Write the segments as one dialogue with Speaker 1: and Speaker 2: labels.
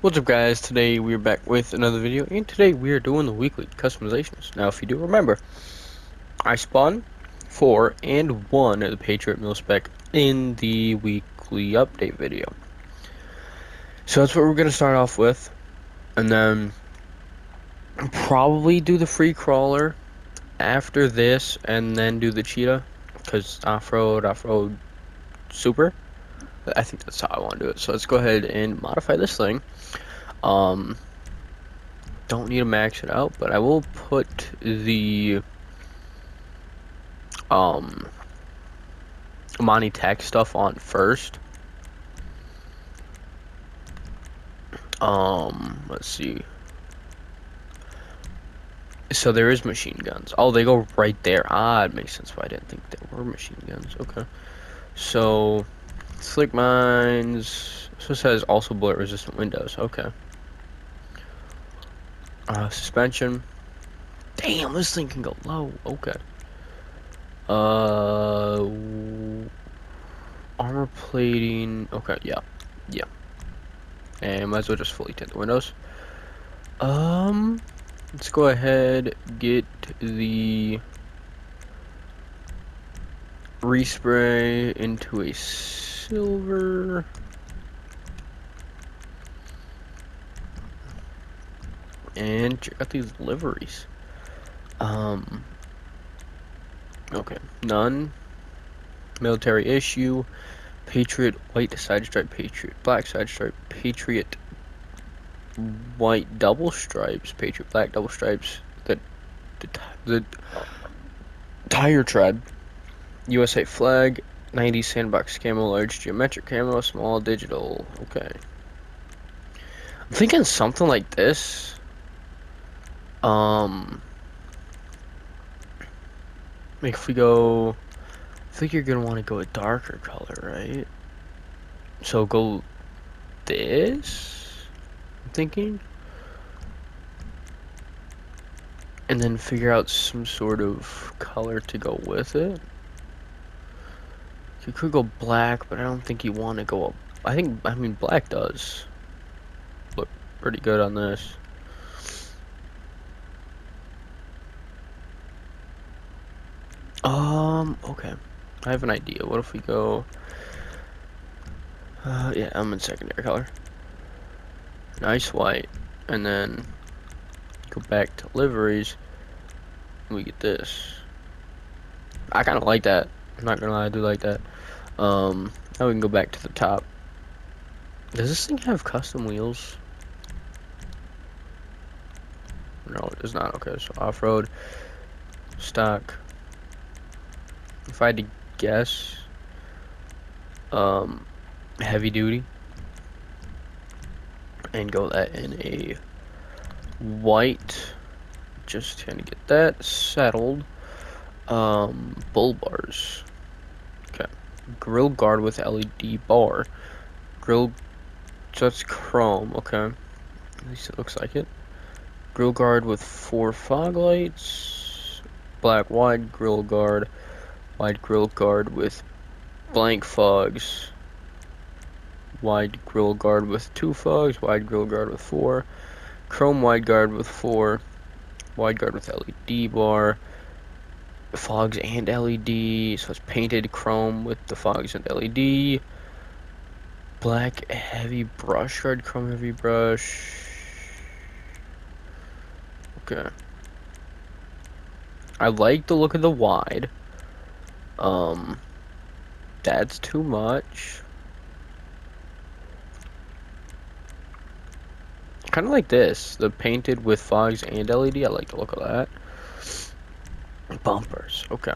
Speaker 1: What's up guys, today we're back with another video, and today we are doing the weekly customizations. Now if you do remember, I spawned 4 and 1 of the Patriot Mil-Spec in the weekly update video. So that's what we're going to start off with, and then probably do the Freecrawler after this, and then do the Cheetah, because off-road, super. I think that's how I want to do it. So let's go ahead and modify this thing. Don't need to max it out, but I will put the Monty Tech stuff on first. Let's see. So there is machine guns. Oh, they go right there. Ah, it makes sense why I didn't think there were machine guns. Okay. So slick mines. So it says also bullet resistant windows. Okay. Suspension. Damn, this thing can go low. Okay. Armor plating. Okay, yeah. Yeah. And might as well just fully tint the windows. Let's go ahead, get the respray into a silver. And check out these liveries. Okay, none. Military issue. Patriot white side stripe, Patriot black side stripe, Patriot white double stripes, Patriot black double stripes, the tire tread, USA flag, 90 sandbox camo, large geometric camo, small digital. Okay. I'm thinking something like this. Like if we go, I think you're gonna want to go a darker color, right? So go this, I'm thinking. And then figure out some sort of color to go with it. You could go black, but I don't think you want to go up. I mean, black does look pretty good on this. Okay. I have an idea. What if we go... yeah, I'm in secondary color. Nice white. And then go back to liveries. We get this. I kind of like that. I'm not gonna lie, I do like that. Now we can go back to the top. Does this thing have custom wheels? No, it does not. Okay, so off-road, stock. If I had to guess, heavy duty, and go that in a white. Just trying to get that settled. Bull bars. Okay. Grill guard with LED bar. Grill, so that's chrome. Okay. At least it looks like it. Grill guard with 4 fog lights. Black wide grill guard. Wide grill guard with blank fogs. Wide grill guard with 2 fogs. Wide grill guard with 4. Chrome wide guard with 4. Wide guard with LED bar. Fogs and LED. So it's painted chrome with the fogs and LED. Black heavy brush guard, chrome heavy brush. Okay. I like the look of the wide. That's too much. Kind of like this, the painted with fogs and LED. I like the look of that. Bumpers, okay.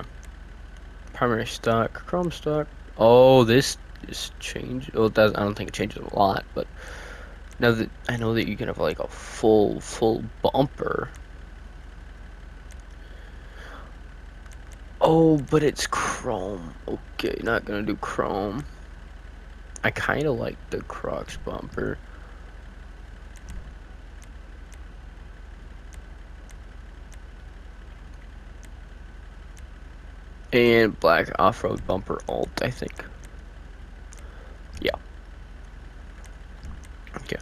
Speaker 1: Primary stock, chrome stock. Oh, this is changed. Well, it does. I don't think it changes a lot, but now that I know that you can have like a full bumper. Oh, but it's chrome. Okay, not gonna do chrome. I kind of like the Crocs bumper. And black off-road bumper alt, I think. Yeah. Okay.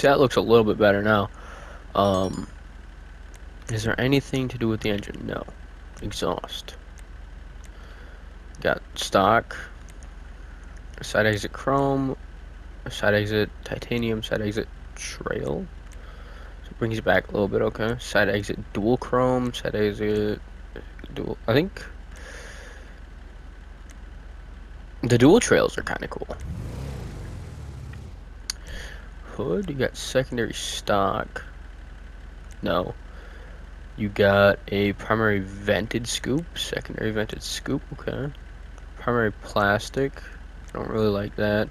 Speaker 1: See, that looks a little bit better now. Um, is there anything to do with the engine? No. Exhaust. Got stock. Side exit chrome. Side exit titanium. Side exit trail. So it brings it back a little bit, okay. Side exit dual chrome. Side exit dual. I think the dual trails are kind of cool. Hood, you got secondary stock. No. You got a primary vented scoop, secondary vented scoop, okay. Primary plastic, I don't really like that.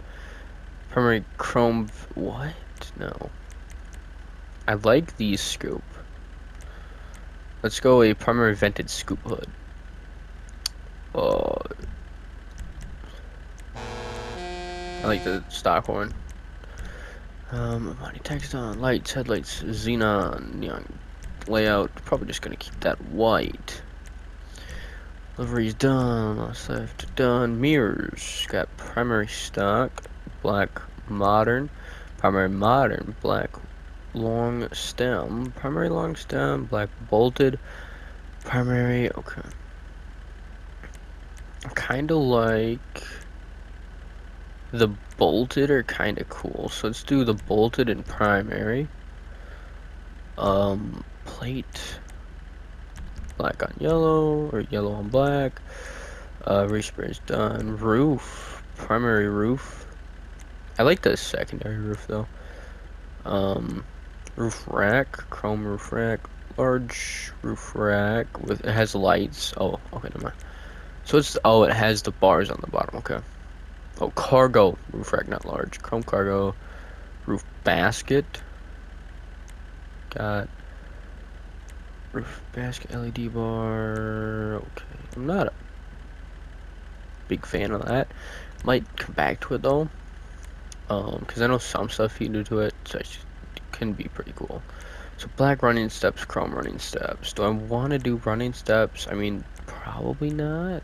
Speaker 1: Primary chrome, what? No. I like these scoop. Let's go a primary vented scoop hood. I like the stock horn. Body text on, lights, headlights, xenon, neon layout. Probably just gonna keep that white. Livery's done, last left done. Mirrors, got primary stock, black modern, primary modern, black long stem, primary long stem, black bolted, primary, okay. Kinda like the bolted are kinda cool, so let's do the bolted and primary. Plate, black on yellow, or yellow on black. Respray is done. Roof, primary roof. I like the secondary roof though. Roof rack, chrome roof rack, large roof rack with, it has lights. Oh, okay, never mind. So it's, oh, it has the bars on the bottom, okay. Oh, cargo roof rack, not large. Chrome cargo roof basket. Got roof basket LED bar. Okay, I'm not a big fan of that. Might come back to it though. Because I know some stuff you do to it, so it can be pretty cool. So black running steps, chrome running steps. Do I want to do running steps? I mean, probably not.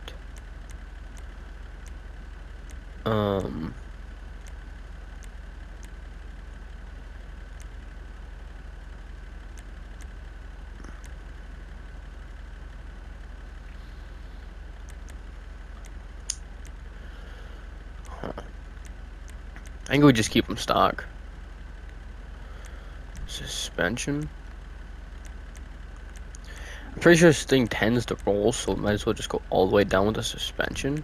Speaker 1: I think we just keep them stock. Suspension. I'm pretty sure this thing tends to roll, so might as well just go all the way down with the suspension.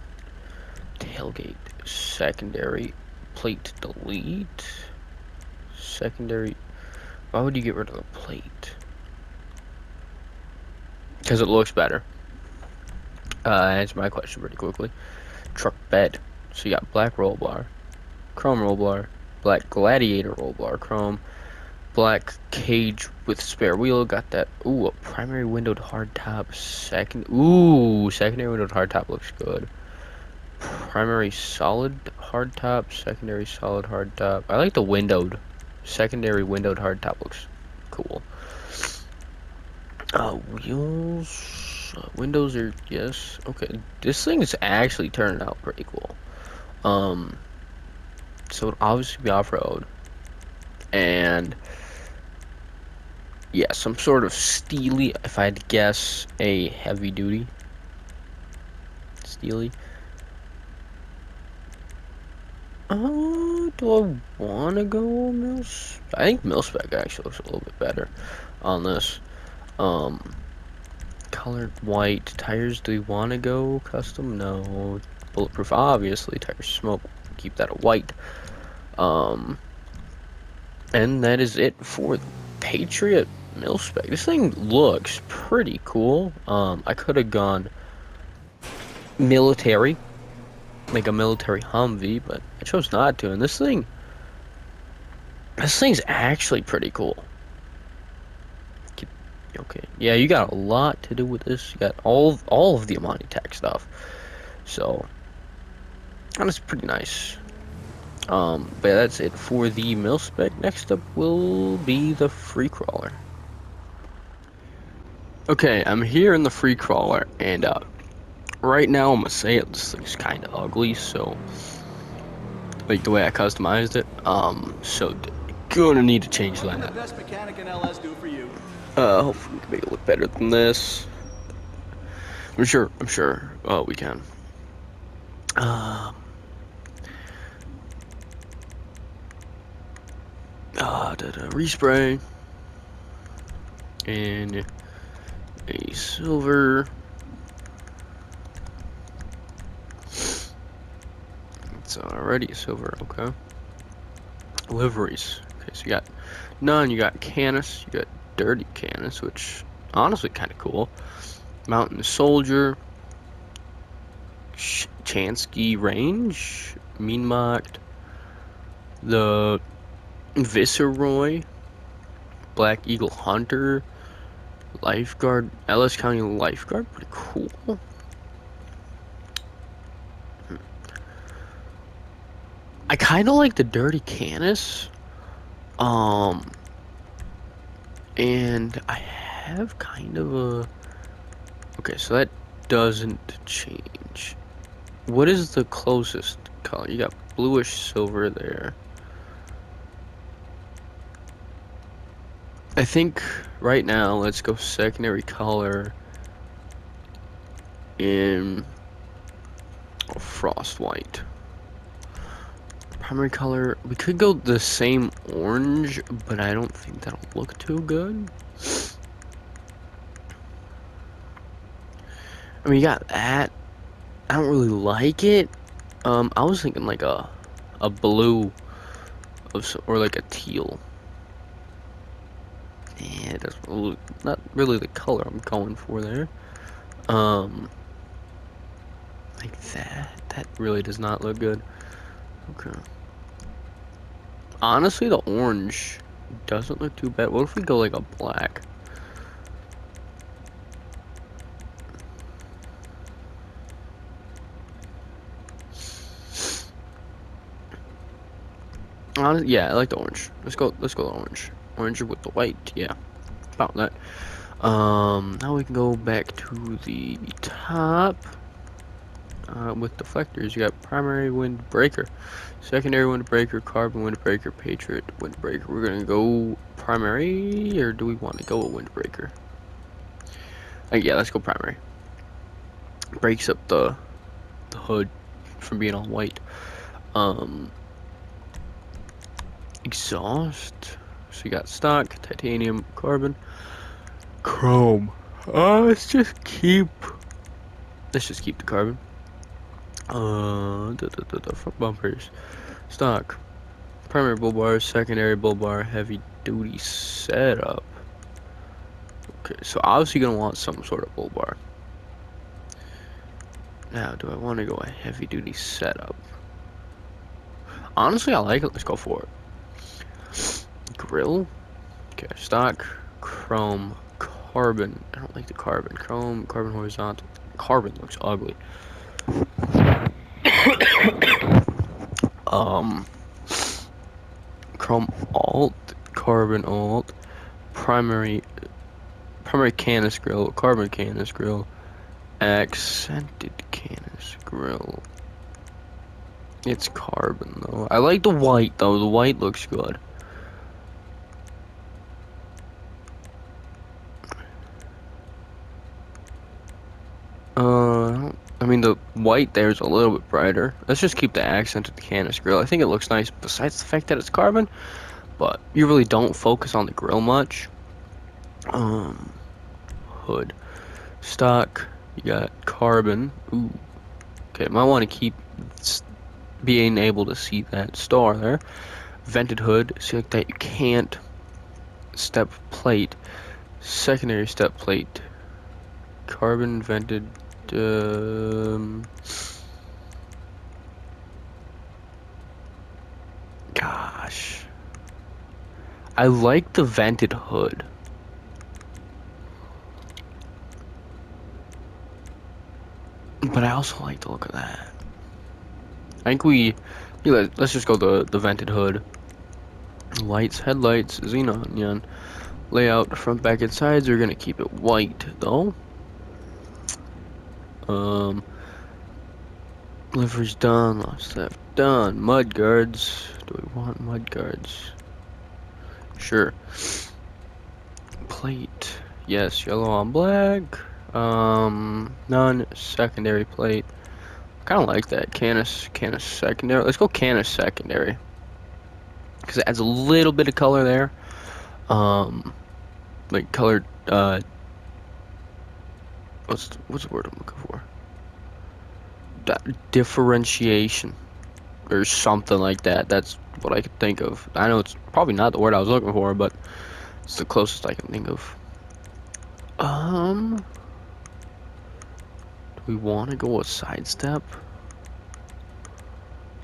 Speaker 1: Tailgate. Secondary. Plate delete. Secondary. Why would you get rid of the plate? Because it looks better. Answer my question pretty quickly. Truck bed. So you got black roll bar, chrome roll bar, black gladiator roll bar, chrome, black cage with spare wheel. Got that. Ooh, a primary windowed hardtop. Secondary windowed hardtop looks good. Primary solid hardtop, secondary solid hardtop. I like the windowed. Secondary windowed hardtop looks cool. Wheels. Windows are, yes. Okay, this thing is actually turning out pretty cool. So it'd obviously be off-road. And yeah, some sort of steely, if I had to guess, a heavy duty. Steely. Do I want to go Mil-Spec? I think Mil-Spec actually looks a little bit better on this. Colored white tires. Do we want to go custom? No. Bulletproof, obviously. Tires smoke. Keep that a white. And that is it for the Patriot Mil-Spec. This thing looks pretty cool. I could have gone military, like a military Humvee, but I chose not to. And this thing's actually pretty cool. Okay, yeah, you got a lot to do with this. You got all of the Amani Tech stuff, so that's pretty nice. But yeah, that's it for the Mil-Spec. Next up will be the Freecrawler. Okay, I'm here in the Freecrawler, and right now I'm gonna say it. This thing's kind of ugly, so like the way I customized it. So Gonna need to change
Speaker 2: What can the
Speaker 1: that.
Speaker 2: best mechanic in LS do for you?
Speaker 1: Hopefully we can make it look better than this. I'm sure. Oh, we can. Respray. And a silver. It's already a silver, okay. Liveries. Okay, so you got none, you got Canis, you got Dirty Canis, which honestly kind of cool. Mountain Soldier, Chansky Range, Mean Mocked, the Viceroy, Black Eagle Hunter, Lifeguard, Ellis County Lifeguard, pretty cool. I kind of like the Dirty Canis, and I have kind of a, okay, so that doesn't change. What is the closest color? You got bluish silver there. I think right now, let's go secondary color in frost white. Primary color, we could go the same orange, but I don't think that'll look too good. I mean, you got that. I don't really like it. I was thinking like a blue or like a teal. Yeah, it doesn't look, not really the color I'm going for there. Like that. That really does not look good. Okay. Honestly, the orange doesn't look too bad. What if we go like a black? Honestly, yeah, I like the orange. Let's go the orange. Orange with the white, yeah. About that. Now we can go back to the top. With deflectors, you got primary windbreaker, secondary windbreaker, carbon windbreaker, Patriot windbreaker. We're gonna go primary, or do we want to go a windbreaker? Yeah, let's go primary. Breaks up the hood from being all white. Exhaust. So you got stock, titanium, carbon, chrome. Let's just keep the carbon. The front bumpers, stock, primary bull bar, secondary bull bar, heavy duty setup. Okay, so obviously gonna want some sort of bull bar. Now, do I want to go a heavy duty setup? Honestly, I like it. Let's go for it. Grill. Okay, stock, chrome, carbon. I don't like the carbon. Chrome, carbon horizontal. Carbon looks ugly. Chrome alt, carbon alt, primary Canis grill, carbon Canis grill, accented Canis grill. It's carbon though. I like the white though. The white looks good. I mean the white there is a little bit brighter. Let's just keep the accented Canis grill. I think it looks nice besides the fact that it's carbon, but you really don't focus on the grill much. Hood. Stock, you got carbon. Ooh. Okay, might want to keep being able to see that star there. Vented hood, select that you can't. Step plate, secondary step plate. Carbon vented. Gosh, I like the vented hood. But I also like the look of that. I think let's just go the vented hood. Lights, headlights, xenon, neon. Layout, front, back, and sides. We're gonna keep it white though. Livery's done. Lost left done. Mud guards. Do we want mud guards? Sure. Plate. Yes, yellow on black. None. Secondary plate. Kind of like that. Canis secondary. Let's go Canis secondary. Because it adds a little bit of color there. Like colored, what's the word I'm looking for? Differentiation. Or something like that. That's what I could think of. I know it's probably not the word I was looking for, but it's the closest I can think of. Do we want to go with sidestep?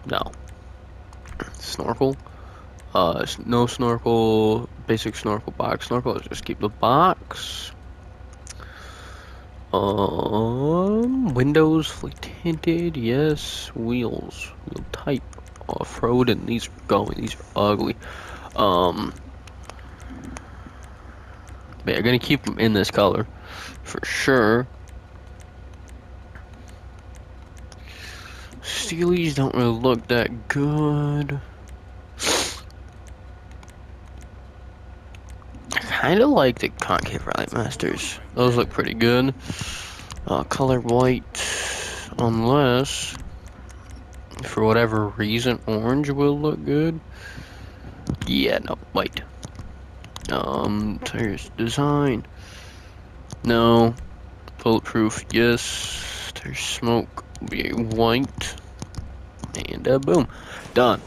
Speaker 1: No. Snorkel? No snorkel, basic snorkel, box snorkel. Let's just keep the box. Windows, fully tinted, yes. Wheels, wheel type, off-road, and these are going. These are ugly. But yeah, gonna keep them in this color for sure. Steelies don't really look that good. I kind of like the concave rally masters. Those look pretty good. Color white, unless for whatever reason orange will look good. Yeah, no, white. Tires design. No. Bulletproof, yes. Tire smoke will be a white. And boom. Done.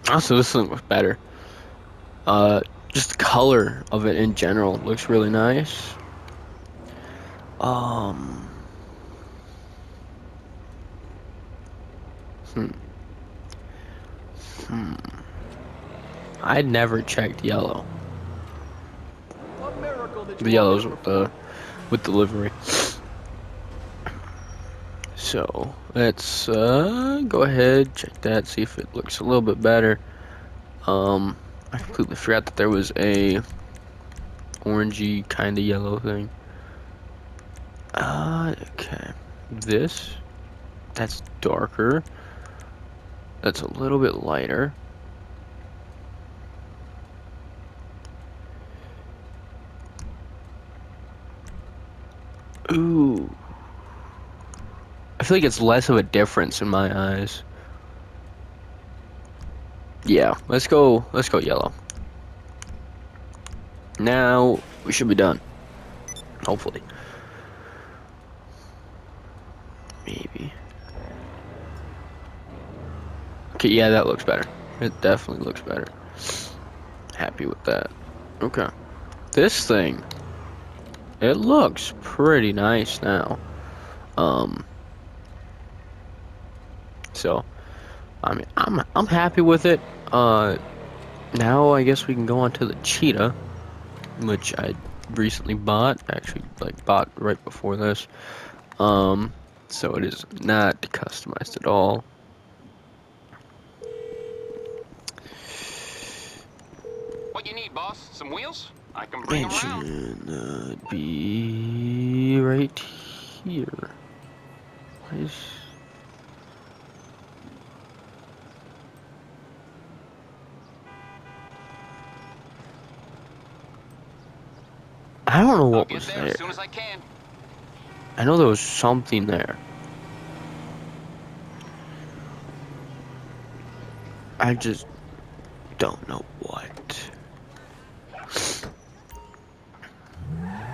Speaker 1: Also, this one looks better. Just the color of it in general looks really nice. Um. I'd never checked yellow.
Speaker 2: What miracle did you
Speaker 1: The
Speaker 2: want me
Speaker 1: yellow's
Speaker 2: to
Speaker 1: with
Speaker 2: perform?
Speaker 1: the livery. So let's go ahead, check that, see if it looks a little bit better. I completely forgot that there was a orangey kind of yellow thing. Okay. That's darker. That's a little bit lighter. Ooh. I feel like it's less of a difference in my eyes. Yeah, let's go yellow. Now we should be done. Hopefully. Maybe. Okay, yeah, that looks better. It definitely looks better. Happy with that. Okay. This thing, it looks pretty nice now. So I mean, I'm happy with it. Now I guess we can go on to the Cheetah, which I recently bought. Actually, like bought right before this. So it is not customized at all.
Speaker 3: What you need, boss? Some wheels? I can bring them around.
Speaker 1: Engine be right here. Why is... I don't know
Speaker 3: I'll
Speaker 1: what
Speaker 3: get
Speaker 1: was
Speaker 3: there
Speaker 1: there.
Speaker 3: as soon as I can.
Speaker 1: I know there was something there. I just don't know what.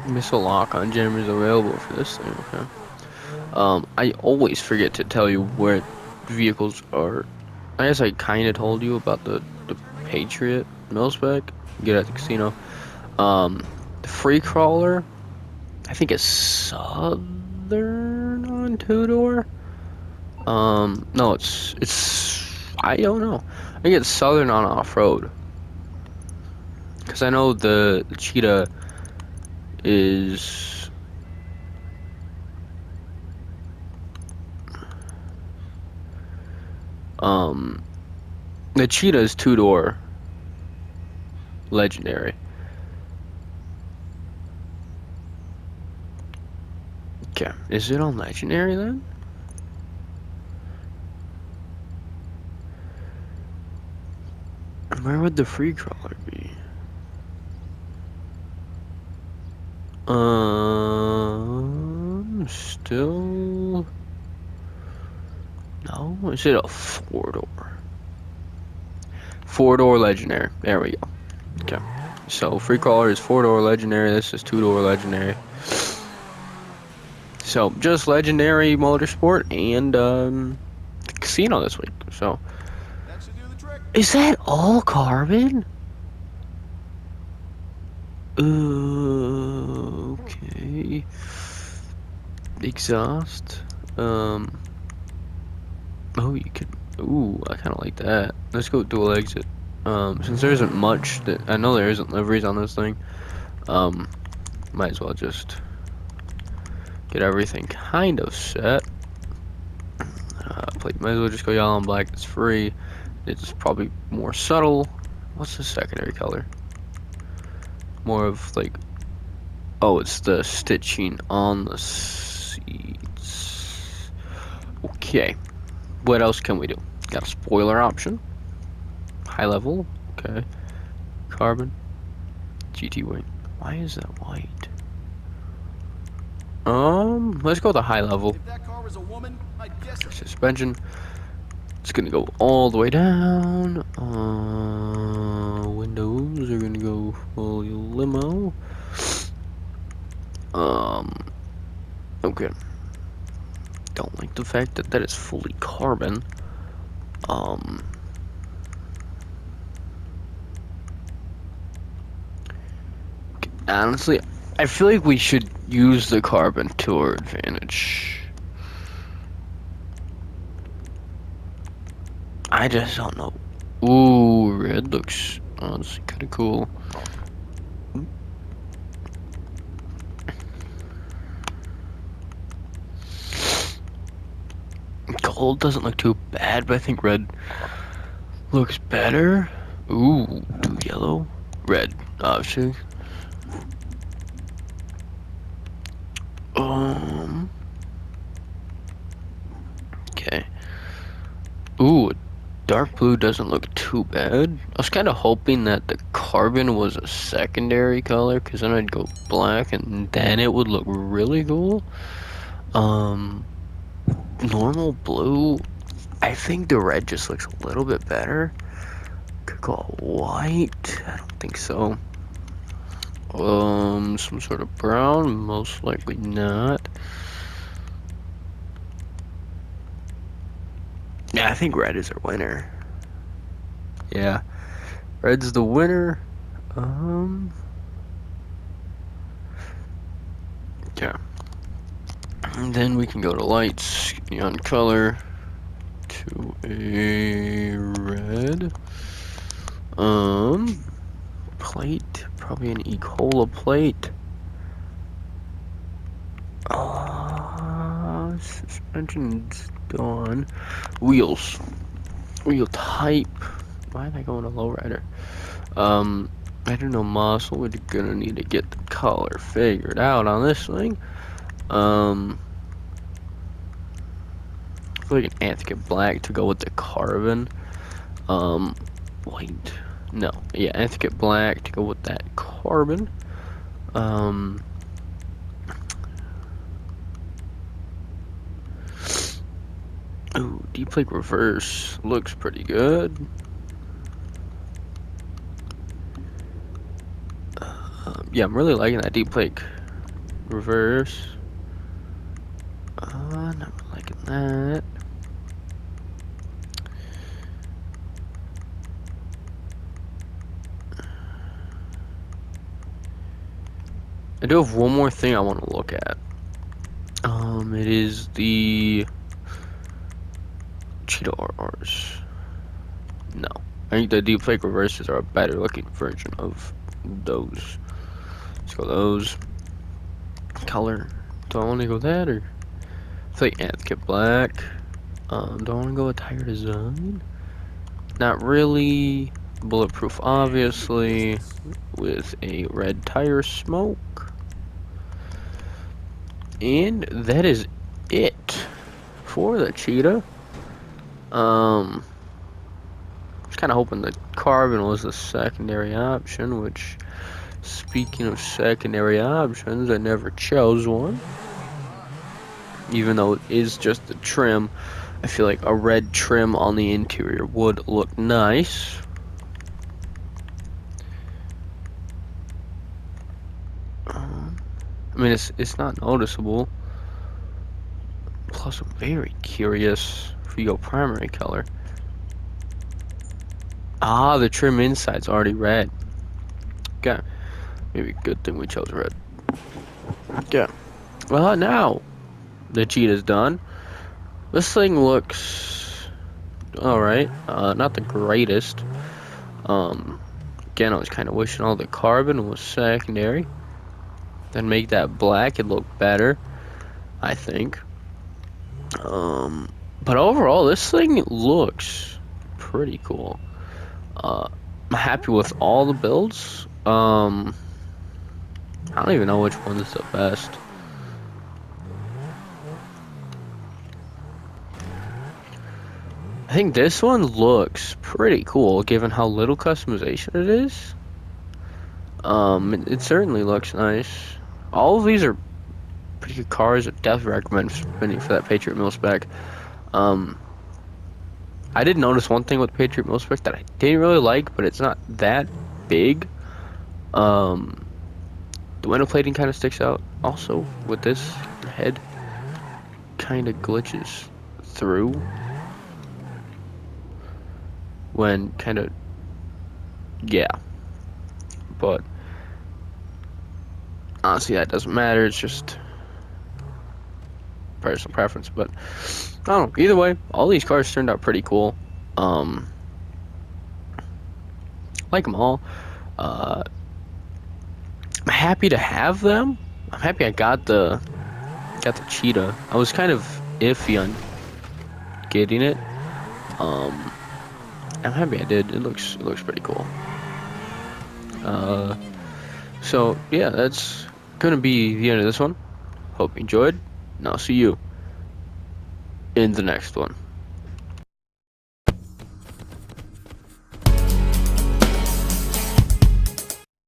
Speaker 1: Missile lock on jam is available for this thing, okay. I always forget to tell you where vehicles are. I guess I kind of told you about the Patriot Mil-Spec. Get at the casino. The Freecrawler, I think it's Southern on two-door. No, I don't know. I think it's Southern on off-road. Because I know the Cheetah is... The Cheetah is two-door legendary. Okay, is it on legendary then? Where would the Freecrawler be? Still... No? Is it a 4-door? 4-door legendary. There we go. Okay. So, Freecrawler is 4-door legendary. This is 2-door legendary. So, just legendary motorsport and casino this week. So,
Speaker 2: That should do the trick.
Speaker 1: is that all carbon? Okay. Exhaust. Oh, you can. Ooh, I kind of like that. Let's go dual exit. Since there isn't much that I know there isn't liveries on this thing. Might as well just get everything kind of set. Might as well just go yellow and black. It's free. It's probably more subtle. What's the secondary color? More of like, oh, it's the stitching on the seats. Okay, what else can we do? Got a spoiler option, high level, okay, carbon, GT wing. Why is that white? Let's go with the high level.
Speaker 2: If that car was a woman, I'd guess it.
Speaker 1: Suspension. It's gonna go all the way down. Windows are gonna go fully limo. Okay. Don't like the fact that that is fully carbon. Honestly, I feel like we should use the carbon to our advantage. I just don't know. Ooh, red looks honestly kind of cool. Gold doesn't look too bad, but I think red looks better. Ooh, too yellow. Red, obviously. Okay. Ooh, dark blue doesn't look too bad. I was kind of hoping that the carbon was a secondary color, because then I'd go black and then it would look really cool. Normal blue, I think the red just looks a little bit better. Could go white, I don't think so. Some sort of brown, most likely not. Yeah, I think red is our winner. Yeah, red's the winner. Yeah. And then we can go to lights, neon color, to a red. Plate, probably an E-Cola plate. Suspension's done. Wheels. Wheel type. Why am I going to lowrider? I don't know muscle. We're gonna need to get the color figured out on this thing. I feel like an Anthrax black to go with the carbon. White. No. Yeah, Anthrax black to go with that carbon. Ooh, deep plate reverse looks pretty good. Yeah, I'm really liking that deep plate reverse. Not liking that. I do have one more thing I want to look at. It is the Cheetah RRs. No, I think the deep plate reverses are a better looking version of those. Let's go those. Color. Do I want to go that or? I feel like Anthrax black. Do I want to go with tire design? Not really. Bulletproof, obviously, with a red tire smoke. And that is it for the Cheetah. kind of hoping the carbon was the secondary option, which, speaking of secondary options, I never chose one. Even though it is just the trim, I feel like a red trim on the interior would look nice. I mean, it's not noticeable. Plus, I'm very curious if you go primary color. Ah, the trim inside's already red. Okay, maybe a good thing we chose red. Okay, well now the Cheetah's done. This thing looks alright. Not the greatest. Again, I was kind of wishing all the carbon was secondary. Then make that black, it'd look better, I think. But overall, this thing looks pretty cool. I'm happy with all the builds. I don't even know which one is the best. I think this one looks pretty cool, given how little customization it is. It certainly looks nice. All of these are pretty good cars. I definitely recommend spending for that Patriot Mil-Spec. I did notice one thing with Patriot Mil-Spec that I didn't really like, but it's not that big. The window plating kind of sticks out. Also, with this, your head kind of glitches through when kind of, yeah. But honestly, that doesn't matter. It's just personal preference. But I don't know. Either way, all these cars turned out pretty cool. Like them all. I'm happy to have them. I'm happy I got the Cheetah. I was kind of iffy on getting it. I'm happy I did. It looks pretty cool. So yeah, that's gonna be the end of this one. Hope you enjoyed, and I'll see you in the next one.